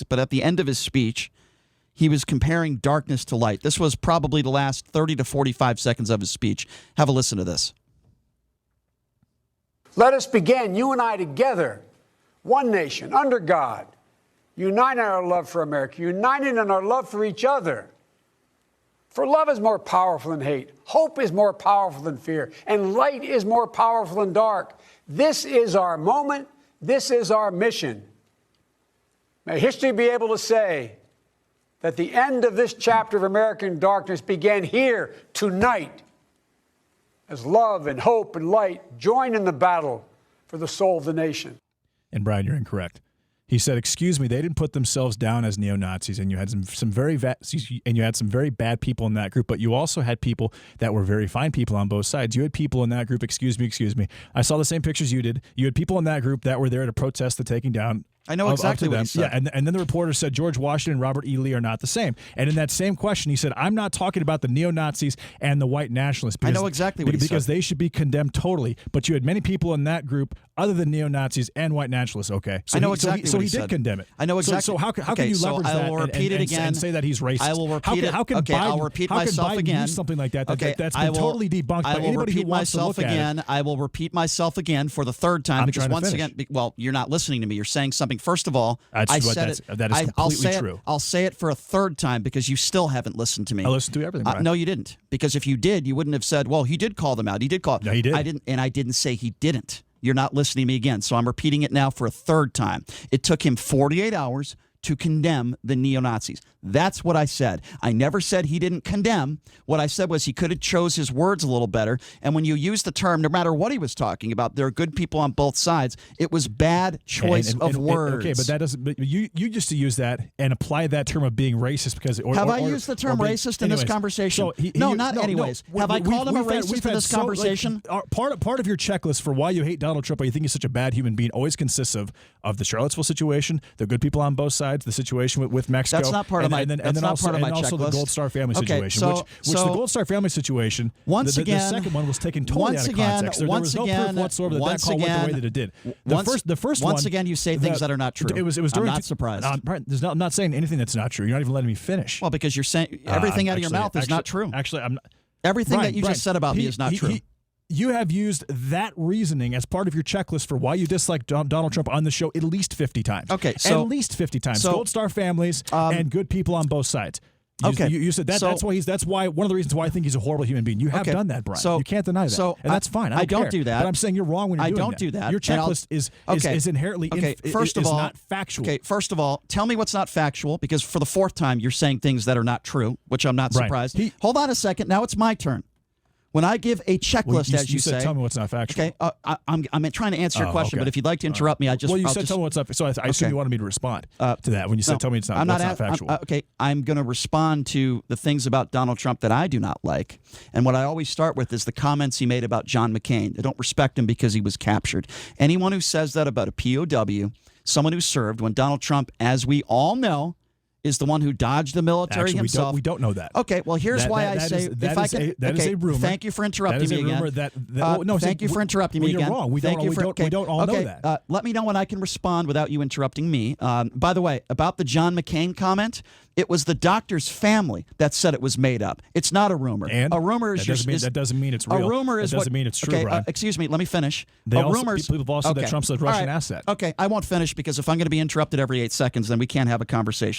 but at the end of his speech, he was comparing darkness to light. This was probably the last 30 to 45 seconds of his speech. Have a listen to this. Let us begin, you and I together, one nation, under God, united in our love for America, united in our love for each other. For love is more powerful than hate. Hope is more powerful than fear. And light is more powerful than dark. This is our moment. This is our mission. May history be able to say that the end of this chapter of American darkness began here tonight as love and hope and light join in the battle for the soul of the nation. And Brian, you're incorrect. He said, "Excuse me, they didn't put themselves down as neo-Nazis, and you had some very bad people in that group, but you also had people that were very fine people on both sides. You had people in that group, excuse me. I saw the same pictures you did. You had people in that group that were there to protest the taking down." I know exactly what he said. Yeah, and then the reporter said George Washington and Robert E. Lee are not the same. And in that same question, he said, "I'm not talking about the neo-Nazis and the white nationalists." Because, I know exactly what he said. Because they should be condemned totally. But you had many people in that group other than neo-Nazis and white nationalists. Okay, so I know exactly what he said. So he did condemn it. I know exactly. So how can you leverage that and say that he's racist? I will repeat it. I'll repeat myself again. Use something like that. That's been totally debunked by anybody who wants to look at it. I will repeat myself again for the third time because once again, well, you're not listening to me. You're saying something. First of all, I said it. That is completely true. I'll say it for a third time because you still haven't listened to me. I listened to everything, Brian. No, you didn't. Because if you did, you wouldn't have said, well, he did call them out. He did call. No, he did. I didn't say he didn't. You're not listening to me again. So I'm repeating it now for a third time. It took him 48 hours to condemn the neo-Nazis. That's what I said. I never said he didn't condemn. What I said was he could have chose his words a little better. And when you use the term, no matter what he was talking about, there are good people on both sides. It was bad choice of words. Okay, but that doesn't. But you used to use that and apply that term of being racist because. Have I used the term racist in this conversation? No, not anyways. Have I called him a racist in this conversation? Part of your checklist for why you hate Donald Trump or you think he's such a bad human being always consists of the Charlottesville situation, the good people on both sides, the situation with Mexico. That's not part of my. And then also the Gold Star family situation, which the Gold Star family situation. Once again, the second one was taken totally out of context. There was no proof whatsoever that call went the way that it did. The first one. Once again, you say things that are not true. It was during. I'm not surprised. I'm not saying anything that's not true. You're not even letting me finish. Well, because you're saying everything out of your mouth is not true. Actually, I'm not. Everything that you just said about me is not true. You have used that reasoning as part of your checklist for why you dislike Donald Trump on the show at least 50 times. Okay, so at least 50 times. Gold Star families and good people on both sides. You said that. That's why one of the reasons why I think he's a horrible human being. You have done that, Brian. You can't deny that. And that's fine. I don't do that. But I'm saying you're wrong when you're doing that. I don't do that. Your checklist is inherently not factual. Okay, first of all, tell me what's not factual because for the fourth time you're saying things that are not true, which I'm not surprised. Hold on a second. Now it's my turn. When I give a checklist, as you say, tell me what's not factual. Okay, I'm trying to answer your question, but if you'd like to interrupt me, tell me what's not. So I assume you wanted me to respond to that when you said tell me it's not factual. I'm going to respond to the things about Donald Trump that I do not like, and what I always start with is the comments he made about John McCain. I don't respect him because he was captured. Anyone who says that about a POW, someone who served, when Donald Trump, as we all know, is the one who dodged the military himself. We don't know that. Okay, well, here's why I say that is a rumor. Thank you for interrupting me again. Thank you for interrupting me again. You're wrong. We don't all know that. Let me know when I can respond without you interrupting me. By the way, about the John McCain comment, it was the doctor's family that said it was made up. It's not a rumor. And a rumor is that doesn't mean it's real. A rumor is that doesn't mean it's true, Brian. Excuse me. Let me finish. People have also said that Trump's a Russian asset. Okay, I won't finish because if I'm going to be interrupted every 8 seconds, then we can't have a conversation.